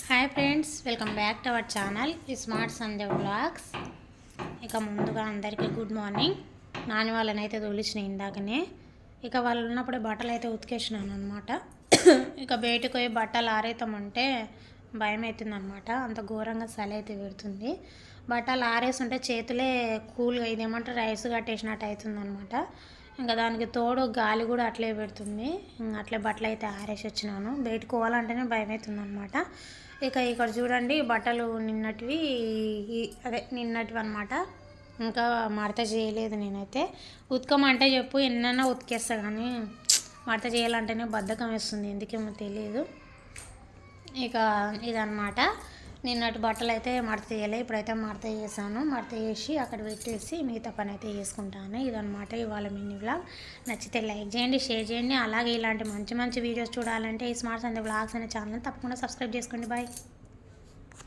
Hi friends, welcome back to our channel smart Sandhya vlogs. ఇక ముందుగా అందరికీ good morning. Nani వాళ్ళని అయితే తోలిచిన ఇందాకనే. ఇక వాళ్ళు ఉన్నప్పుడే బట్టలు అయితే ఉతికేసినాను అనమాట. ఇక బయటకు పోయి బట్టలు ఆరేతామంటే భయం అవుతుంది అనమాట. అంత ఘోరంగా చలి అయితే పెడుతుంది. బట్టలు ఆరేస్తుంటే చేతులే కూల్గా ఇదేమంటే రైస్ కట్టేసినట్టు అవుతుంది అనమాట. ఇంకా దానికి తోడు గాలి కూడా అట్లే పెడుతుంది. అట్లే బట్టలు అయితే ఆరేసి వచ్చినాను. బయటకు పోవాలంటేనే భయం అవుతుంది అనమాట. ఇక ఇక్కడ చూడండి, బట్టలు నిన్నటివి అనమాట. ఇంకా మడత చేయలేదు నేనైతే. ఉతకమంటే చెప్పు, ఎన్నైనా ఉతికేస్తా, కానీ మడత చేయాలంటేనే బద్ధకం వేస్తుంది, ఎందుకేమో తెలియదు. ఇక ఇదన్నమాట, నిన్నటి బట్టలు అయితే మడత చేయలే, ఇప్పుడైతే మడత చేశాను. మడత చేసి అక్కడ పెట్టేసి మిగతా పని అయితే చేసుకుంటాను. ఇదన్నమాట ఇవాళ మినీ వ్లాగ్. నచ్చితే లైక్ చేయండి, షేర్ చేయండి. అలాగే ఇలాంటి మంచి మంచి వీడియోస్ చూడాలంటే ఈ స్మార్ట్ సంధ్య వ్లాగ్స్ అనే ఛానల్ తప్పకుండా సబ్స్క్రైబ్ చేసుకోండి. బాయ్.